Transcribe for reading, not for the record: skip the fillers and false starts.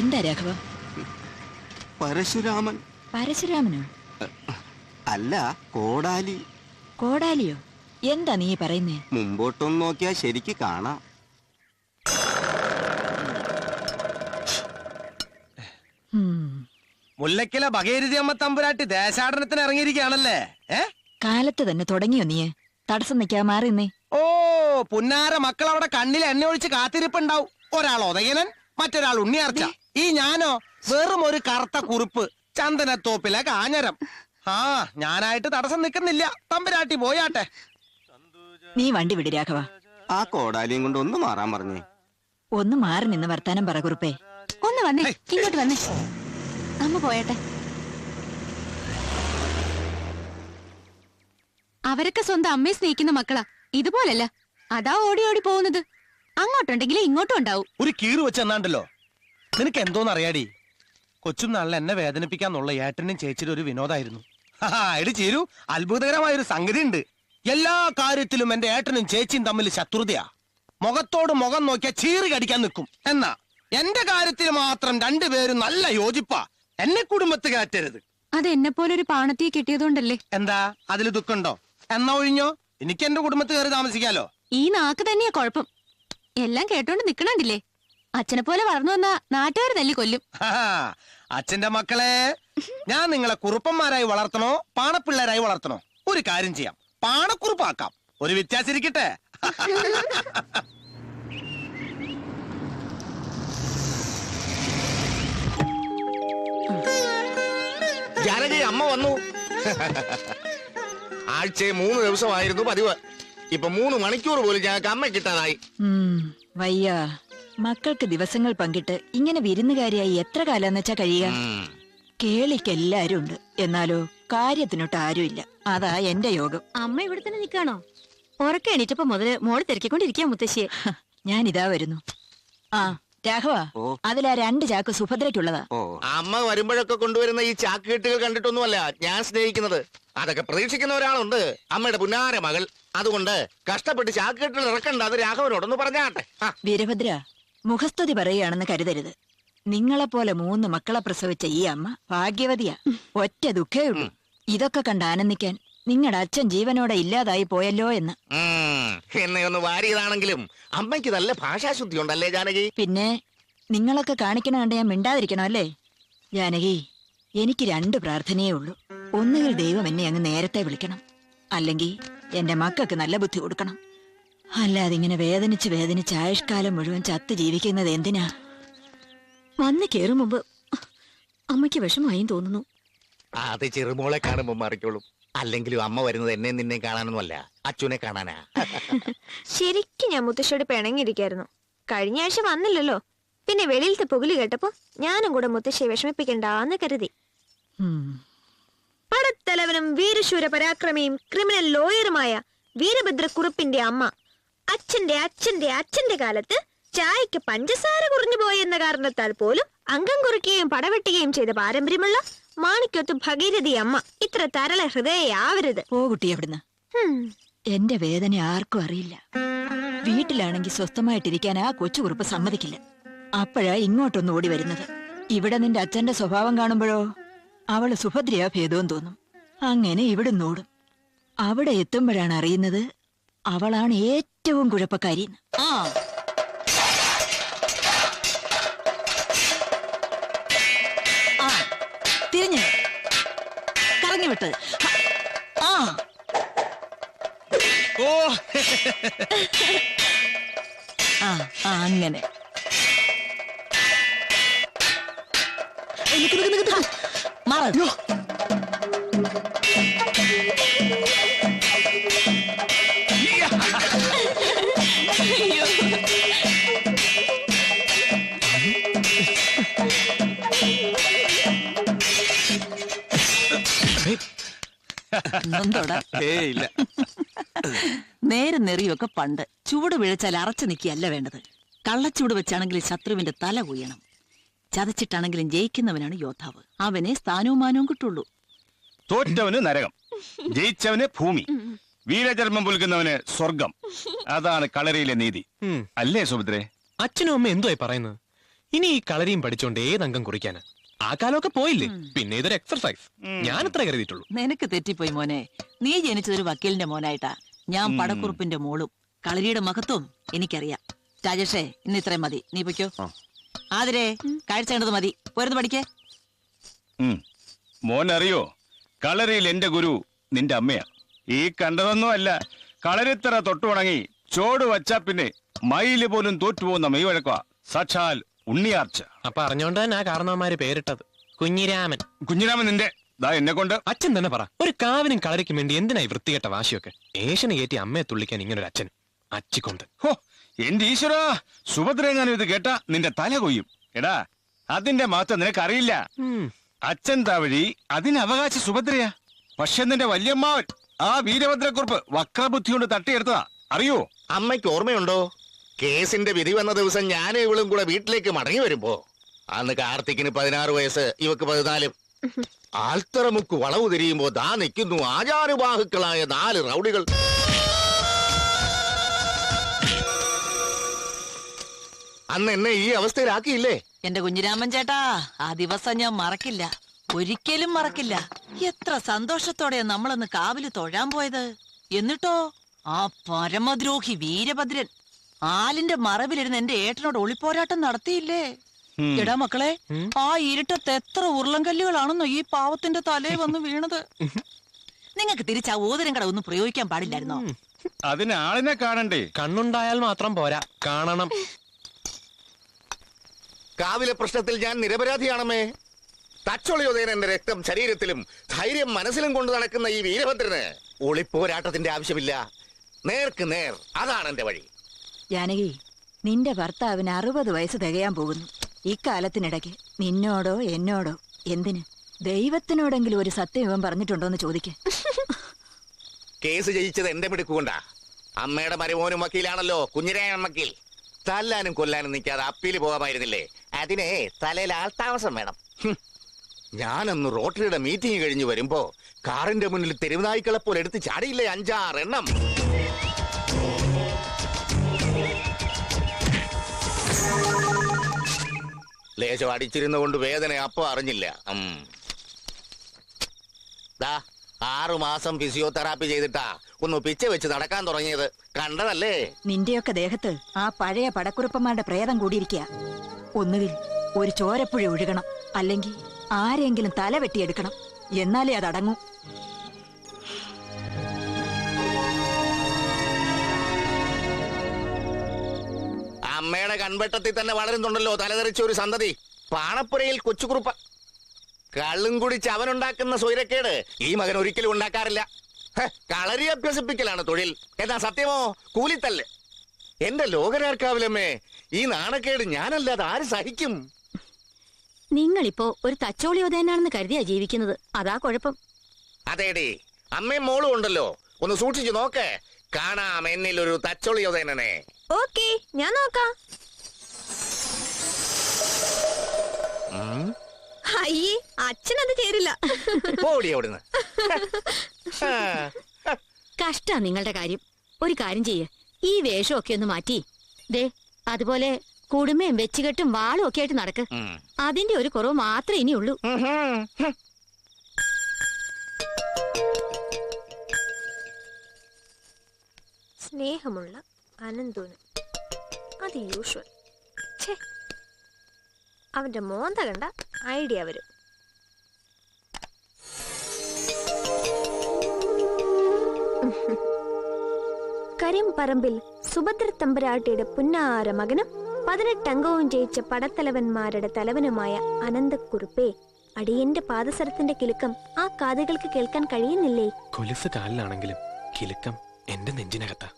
എന്താ രാഘവ? പരശുരാമൻ. പരശുരാമനോ? അല്ല, കോടാലി. കോടാലിയോ? എന്താ നീ പറയുന്നേ? മുമ്പോട്ടൊന്ന് നോക്കിയാ ശരിക്ക് കാണാം. മുല്ലക്കിലെ ഭഗീരഥി അമ്മ തമ്പുരാട്ടി ദേശാടനത്തിന് ഇറങ്ങിയിരിക്കുകയാണല്ലേ? കാലത്ത് തന്നെ തുടങ്ങിയോ നീ? തടസ്സം നിൽക്കാ മാറി നീ. ഓ, പുന്നാര മക്കൾ അവിടെ കണ്ണിൽ എണ്ണ ഒഴിച്ച് കാത്തിരിപ്പുണ്ടാവും. ഒരാൾ ഉദയനൻ, മറ്റൊരാൾ ഉണ്ണിയാർച്ച. ഈ ഞാനോ വെറും ഒരു കറുത്ത കുറുപ്പ്, ചന്ദനത്തോപ്പിലെ കാഞ്ഞരം. ഞാനായിട്ട് തടസ്സം നിൽക്കുന്നില്ല. തമ്പുരാട്ടി പോയാട്ടെ. നീ വണ്ടി വിട് രാഘവ. ആ കോടാലിയും കൊണ്ട് ഒന്ന് മാറാൻ പറഞ്ഞേ. ഒന്ന് മാറി നിന്ന് വർത്താനം പറ കുറുപ്പേ. ഒന്ന് വന്നേ, ഇങ്ങോട്ട് വന്നേ. അമ്മ പോയട്ടെ. അവരൊക്കെ സ്വന്തം അമ്മയെ സ്നേഹിക്കുന്ന മക്കളാ. ഇതുപോലല്ല. അതാ ഓടി ഓടി പോകുന്നത്. അങ്ങോട്ടുണ്ടെങ്കിൽ ഇങ്ങോട്ടും ഉണ്ടാവും. ഒരു കീറ് വെച്ച് എന്നാണ്ടല്ലോ. നിനക്ക് എന്തോന്ന് അറിയാടി? കൊച്ചും നാളിൽ എന്നെ വേദനിപ്പിക്കാന്നുള്ള ഏട്ടനും ചേച്ചിയുടെ ഒരു വിനോദായിരുന്നു. എടി ചേരു, അത്ഭുതകരമായൊരു സംഗതി ഉണ്ട്. എല്ലാ കാര്യത്തിലും എന്റെ ഏട്ടനും ചേച്ചിയും തമ്മിൽ ശത്രുതയാ. മുഖത്തോട് മുഖം നോക്കിയാ ചീറി കടിക്കാൻ നിൽക്കും. എന്നാ എന്റെ കാര്യത്തിൽ മാത്രം രണ്ടുപേരും നല്ല യോജിപ്പാ. എന്നെ കുടുംബത്ത് കയറ്റരുത്. അത് എന്നെ പോലെ ഒരു പാണത്തിയെ കിട്ടിയതുകൊണ്ടല്ലേ. എന്താ അതിൽ ദുഃഖമുണ്ടോ? എന്നാ ഒഴിഞ്ഞോ, എനിക്ക് എന്റെ കുടുംബത്ത് കയറി താമസിക്കാലോ. ഈ നാക്ക് തന്നെയാ കുഴപ്പം. എല്ലാം കേട്ടോണ്ട് നിക്കണണ്ടില്ലേ. അച്ഛനെ പോലെ വളർന്നു വന്നാ നാട്ടുകാർ തല്ലി കൊല്ലും. അച്ഛന്റെ മക്കളെ, ഞാൻ നിങ്ങളെ കുറുപ്പന്മാരായി വളർത്തണോ പാണപ്പിള്ളേരായി വളർത്തണോ? ഒരു കാര്യം ചെയ്യാം, പാണക്കുറുപ്പാക്കാം. ഒരു വ്യത്യാസം ഇരിക്കട്ടെ. ജാനകി, അമ്മ വന്നു. ആഴ്ചയെ 3 ദിവസമായിരുന്നു പതിവ്. ഇപ്പൊ 3 മണിക്കൂർ പോലും ഞങ്ങൾക്ക് അമ്മ കിട്ടാനായി. വയ്യ. മക്കൾക്ക് ദിവസങ്ങൾ പങ്കിട്ട് ഇങ്ങനെ വിരുന്നുകാരിയായി എത്ര കാലം വെച്ചാ കഴിയുക? കേളിക്ക് എല്ലാരും ഉണ്ട്, എന്നാലോ കാര്യത്തിനൊട്ട് ആരുമില്ല. അതാ എന്റെ യോഗം. അമ്മ ഇവിടെ തന്നെ നിക്കാണോ? ഉറക്കെ എണീറ്റപ്പോ മുതല് മോള് തിരക്കിക്കൊണ്ടിരിക്കുക മുത്തശ്ശിയെ. ഞാനിതാ വരുന്നു. ആ രാഘവ, അതിലാ 2 ചാക്ക് സുഭദ്രയ്ക്കുള്ളതാ. അമ്മ വരുമ്പോഴൊക്കെ കൊണ്ടുവരുന്ന ഈ ചാക്കുകെട്ടുകൾ കണ്ടിട്ടൊന്നുമല്ല ഞാൻ സ്നേഹിക്കുന്നത്. അതൊക്കെ പ്രതീക്ഷിക്കുന്ന ഒരാളുണ്ട്, അമ്മയുടെ പുന്നാര മകൾ. അതുകൊണ്ട് കഷ്ടപ്പെട്ട് ചാക്കുകെട്ടുകൾ ഇറക്കണ്ട. അത് രാഘവനോടൊന്ന് പറഞ്ഞാട്ടെ. വീരഭദ്ര, മുഖസ്തുതി പറയുകയാണെന്ന് കരുതരുത്. നിങ്ങളെപ്പോലെ 3 മക്കളെ പ്രസവിച്ച ഈ അമ്മ ഭാഗ്യവതിയാ. ഒറ്റ ദുഃഖേ ഉള്ളൂ, ഇതൊക്കെ കണ്ട് ആനന്ദിക്കാൻ നിങ്ങളുടെ അച്ഛൻ ജീവനോടെ ഇല്ലാതായി പോയല്ലോ എന്ന്. എന്നെ ഒന്ന് വാരിയതാണെങ്കിലും അമ്മയ്ക്ക് നല്ല ഭാഷാശുദ്ധി ഉണ്ടല്ലേ ജാനകി? പിന്നെ നിങ്ങളൊക്കെ കാണിക്കണ കണ്ട് ഞാൻ മിണ്ടാതിരിക്കണോ അല്ലേ? ജാനകി, എനിക്ക് 2 പ്രാർത്ഥനയേ ഉള്ളൂ. ഒന്നുകിൽ ദൈവം എന്നെ അങ്ങ് നേരത്തെ വിളിക്കണം, അല്ലെങ്കിൽ എന്റെ മക്കൾക്ക് നല്ല ബുദ്ധി കൊടുക്കണം. അല്ലാതെ ഇങ്ങനെ വേദനിച്ച് വേദനിച്ച് ആയുഷ്കാലം മുഴുവൻ ചത്ത് ജീവിക്കുന്നത് എന്തിനാ? വന്ന് കേറും മുമ്പ് അമ്മയ്ക്ക് വിഷമായും തോന്നുന്നു. അത് ചെറുമോളെ കാണുമ്പോ മാറിക്കോളും. അല്ലെങ്കിലും അമ്മ വരുന്നത് എന്നെ നിന്നെ കാണാനൊന്നുമല്ല, അച്ഛനെ കാണാനാ. ശരിക്കും ഞാൻ മുത്തശ്ശിയോട് പിണങ്ങിയിരിക്കായിരുന്നു. കഴിഞ്ഞ ആഴ്ച വന്നില്ലല്ലോ. പിന്നെ വെളിയിലത്തെ പുകല് കേട്ടപ്പോ ഞാനും കൂടെ മുത്തശ്ശിയെ വിഷമിപ്പിക്കണ്ടെന്ന് കരുതി. പടത്തലവനും വീരശൂര പരാക്രമിയും ക്രിമിനൽ ലോയറുമായ വീരഭദ്രക്കുറുപ്പിന്റെ അമ്മ അച്ഛന്റെ അച്ഛന്റെ അച്ഛന്റെ കാലത്ത് ചായക്ക് പഞ്ചസാര കുറഞ്ഞു പോയെന്ന കാരണത്താൽ പോലും അംഗം കുറിക്കുകയും പടവെട്ടുകയും ചെയ്ത പാരമ്പര്യമുള്ള മാണിക്യത്ത് ഭഗീരഥി അമ്മ ഇത്ര തരള ഹൃദയാവരുത്. പോ കുട്ടി എവിടുന്ന്. എന്റെ വേദന ആർക്കും അറിയില്ല. വീട്ടിലാണെങ്കിൽ സ്വസ്ഥമായിട്ടിരിക്കാൻ ആ കൊച്ചു കുറുപ്പ് സമ്മതിക്കില്ല. അപ്പോഴാ ഇങ്ങോട്ടൊന്ന് ഓടി വരുന്നത്. ഇവിടെ നിന്റെ അച്ഛന്റെ സ്വഭാവം കാണുമ്പോഴോ അവള് സുഭദ്രയാ ഭേദവും തോന്നും. അങ്ങനെ ഇവിടുന്ന് ഓടും. അവിടെ എത്തുമ്പോഴാണ് അറിയുന്നത് അവളാണ് ഏറ്റവും കുഴപ്പക്കാരിന്ന്. തിരിഞ്ഞ് കറങ്ങി വിട്ട്. അങ്ങനെ മാറോ. നേരം നെറിയൊക്കെ പണ്ട്. ചൂട് വീഴച്ചാൽ അറച്ചു നിൽക്കുകയല്ല വേണ്ടത്. കള്ളച്ചൂട് വെച്ചാണെങ്കിൽ ശത്രുവിന്റെ തല കൊയ്യണം. ചതച്ചിട്ടാണെങ്കിലും ജയിക്കുന്നവനാണ് യോദ്ധാവ്. അവനെ സ്ഥാനവും മാനവും കിട്ടുള്ളൂ. തോറ്റവന് നരകം, ജയിച്ചവന് ഭൂമി, വീരചർമ്മം പുൽകുന്നവന് സ്വർഗം. അതാണ് കളരിയിലെ നീതി, അല്ലേ സുഭദ്രേ? അച്ഛനും അമ്മ എന്തുവായി പറയുന്നത്? ഇനി ഈ കളരിയും പഠിച്ചോണ്ട് ഏതംഗം കുറിക്കാന്? ആ കാലമൊക്കെ പോയില്ലേ, പിന്നെ ഇതൊരു എക്സർസൈസ്. ഞാൻ ഇത്ര കരുതിയിട്ടുള്ളൂ. നിനക്ക് തെറ്റിപ്പോയി മോനെ. നീ ജനിച്ചതൊരു വക്കീലിന്റെ മോനായിട്ടാ. ഞാൻ പടക്കുറുപ്പിന്റെ മോളും. കളരിയുടെ മഹത്വം എനിക്കറിയാം. രാജേഷേ, ഇന്ന് ഇത്രയും മതി, നീ പൊയ്ക്കോ. ആതിരേ, കാഴ്ച മതി, പോരുന്ന് പഠിക്കേ. മോൻ അറിയോ, കളരിയിൽ എന്റെ ഗുരു നിന്റെ അമ്മയാ. ഈ കണ്ടതൊന്നും അല്ല, കളരിത്തറ തൊട്ടുണങ്ങി ചോട് വച്ചാ പിന്നെ മയില് പോലും തോറ്റുപോകുന്ന മെയ്വഴക്കുക സാക്ഷാൽ ഉണ്ണിയാർച്ച. അപ്പൊ അറിഞ്ഞോണ്ട് തന്നെ ആ കാരണവന്മാര് പേരിട്ടത് കുഞ്ഞിരാമൻ. കുഞ്ഞിരാമൻ നിന്റെ ദാ എന്നെ കൊണ്ട്. അച്ഛൻ തന്നെ പറ, ഒരു കാവിനും കളരിക്കും വേണ്ടി എന്തിനായി വൃത്തികെട്ട വാശിയൊക്കെ? ഏഷ്യന് കയറ്റി അമ്മയെ തുള്ളിക്കാൻ ഇങ്ങനൊരു അച്ഛൻ അച്ചിക്കൊണ്ട്. ഹോ, എന്റെ ഈശ്വര, സുഭദ്രയെങ്ങാനും ഇത് കേട്ടാ നിന്റെ തല കൊയ്യും. എടാ, അതിന്റെ മഹത്വം നിനക്കറിയില്ല. അച്ഛൻ താവഴി അതിന് അവകാശി സുഭദ്രയാ. പക്ഷെ നിന്റെ വല്യമ്മാവൻ ആ വീരഭദ്രക്കുറിപ്പ് വക്രബുദ്ധി കൊണ്ട് തട്ടിയെടുത്തതാ, അറിയോ? അമ്മയ്ക്ക് ഓർമ്മയുണ്ടോ, കേസിന്റെ വിധി വന്ന ദിവസം ഞാനും ഇവളും കൂടെ വീട്ടിലേക്ക് മടങ്ങി വരുമ്പോ അന്ന് കാർത്തിക്കിന് 16 വയസ്സ്, ഇവക്ക് 14. ആൽത്തറമുക്ക് വളവ് തിരിയുമ്പോ ദാ നിൽക്കുന്നു ആചാരബാഹുക്കളായ 4 റൗഡികൾ. അന്ന് എന്നെ ഈ അവസ്ഥയിലാക്കിയില്ലേ? എന്റെ കുഞ്ഞിരാമൻ ചേട്ടാ, ആ ദിവസം ഞാൻ മറക്കില്ല, ഒരിക്കലും മറക്കില്ല. എത്ര സന്തോഷത്തോടെ നമ്മളന്ന് കാവില് തൊഴാൻ പോയത്. എന്നിട്ടോ ആ പരമദ്രോഹി വീരഭദ്രൻ ആലിന്റെ മറവിലിരുന്ന് എന്റെ ഏട്ടനോട് ഒളിപ്പോരാട്ടം നടത്തിയില്ലേ? എടാ മക്കളെ, ആ ഇരുട്ടത്ത് എത്ര ഉരുളൻകല്ലുകളാണെന്നോ ഈ പാവത്തിന്റെ തലേ വന്ന് വീണത്. നിങ്ങൾക്ക് തിരിച്ച് ആ ഓതിരം കട ഒന്നും പ്രയോഗിക്കാൻ പാടില്ലായിരുന്നോ? അതിന് ആളിനെ കാണണ്ടേ? കണ്ണുണ്ടായാൽ മാത്രം പോരാ, കാണണം. കാവിലെ പ്രശ്നത്തിൽ ഞാൻ നിരപരാധിയാണമേ. തച്ചൊളിയോദേന എന്റെ രക്തം ശരീരത്തിലും ധൈര്യം മനസ്സിലും കൊണ്ട് നടക്കുന്ന ഈ വീരഭദ്രന് ഒളിപ്പോരാട്ടത്തിന്റെ ആവശ്യമില്ല. നേർക്ക് നേർ, അതാണ് എന്റെ വഴി. ജാനകി, നിന്റെ ഭർത്താവിന് 60 വയസ്സ് തികയാൻ പോകുന്നു. ഇക്കാലത്തിനിടയ്ക്ക് നിന്നോടോ എന്നോടോ എന്തിന്? ദൈവത്തിനോടെങ്കിലും ഒരു സത്യം ഇവൻ പറഞ്ഞിട്ടുണ്ടോന്ന് ചോദിക്ക. കേസ് ജയിച്ചത് എന്റെ മിടുക്കുകൊണ്ടാ. അമ്മയുടെ മരുമോനും വക്കീലാണല്ലോ, കുഞ്ഞിരാമൻ വക്കീൽ. തല്ലാനും കൊല്ലാനും നിൽക്കാതെ അപ്പീല് പോകാമായിരുന്നില്ലേ? അതിനെ തലയിൽ ആൾത്താമസം വേണം. ഞാനന്ന് റോട്ടറിയുടെ മീറ്റിംഗ് കഴിഞ്ഞ് വരുമ്പോ കാറിന്റെ മുന്നിൽ തെരുവുനായ്ക്കളെ പോലെ എടുത്ത് ചാടിയില്ലേ 5-6 എണ്ണം. ലേശം അടിച്ചിരുന്ന കൊണ്ട് വേദന അപ്പൊ അറിഞ്ഞില്ല. 6 മാസം ഫിസിയോതെറാപ്പി ചെയ്തിട്ടാ ഒന്ന് പിച്ച വെച്ച് നടക്കാൻ തുടങ്ങിയത്. കണ്ടതല്ലേ? നിന്റെയൊക്കെ ദേഹത്ത് ആ പഴയ പടക്കുറുപ്പന്മാരുടെ പ്രേതം കൂടിയിരിക്കുക. ഒന്നുകിൽ ഒരു ചോരപ്പുഴ ഒഴുകണം, അല്ലെങ്കിൽ ആരെങ്കിലും തല വെട്ടിയെടുക്കണം. എന്നാലേ അതടങ്ങൂ. അമ്മയുടെ കൺവെട്ടത്തിൽ തന്നെ വളരുന്നുണ്ടല്ലോ തലതെറിച്ച ഒരു സന്തതി. പാണപ്പുരയിൽ കൊച്ചുകുറുപ്പ കള്ളും കുടിച്ച് അവനുണ്ടാക്കുന്ന സ്വൈരക്കേട് ഈ മകൻ ഒരിക്കലും ഉണ്ടാക്കാറില്ല. കളരി അഭ്യസിപ്പിക്കലാണ് തൊഴിൽ. എന്നാ സത്യമോ കൂലിത്തല്ല്. എന്റെ ലോകരാർക്കാവിലമ്മേ, ഈ നാണക്കേട് ഞാനല്ലാതെ ആര് സഹിക്കും? നിങ്ങളിപ്പോ ഒരു തച്ചോളിയോധനാണെന്ന് കരുതിയാ ജീവിക്കുന്നത്. അതാ കുഴപ്പം. അതേടി, അമ്മയും മോളും ഉണ്ടല്ലോ, ഒന്ന് സൂക്ഷിച്ചു നോക്ക്. കാണാം എന്നിൽ ഒരു തച്ചോളിയോധനെ. ഓക്കേ, ഞാൻ നോക്കാം. അയ്യേ, അച്ഛനത് ചേരില്ല. പോടി അവിടുന്ന്. കഷ്ടാ നിങ്ങളുടെ കാര്യം. ഒരു കാര്യം ചെയ്യ്, ഈ വേഷമൊക്കെ ഒന്ന് മാറ്റി ദേ അതുപോലെ കുടുമയും വെച്ചുകെട്ടും വാളും ഒക്കെ ആയിട്ട് നടക്ക്. അതിന്റെ ഒരു കുറവ് മാത്രമേ ഇനിയുള്ളൂ. സ്നേഹമുള്ള അനന്തൂന്, അത് യൂഷ്വൽ. അവന്റെ മോന്ത കണ്ട ഐഡിയ വരും. കരിമ്പറമ്പിൽ സുഭദ്ര തമ്പുരാട്ടിയുടെ പുന്നാര മകനും 18 അംഗവും ജയിച്ച പടത്തലവന്മാരുടെ തലവനുമായ അനന്തക്കുറുപ്പേ, അടിയന്റെ പാദസരത്തിന്റെ കിലുക്കം ആ കാതുകൾക്ക് കേൾക്കാൻ കഴിയുന്നില്ലേ? കൊലുസ് കാലിലാണെങ്കിലും കിലുക്കം എന്റെ നെഞ്ചിനകത്താ.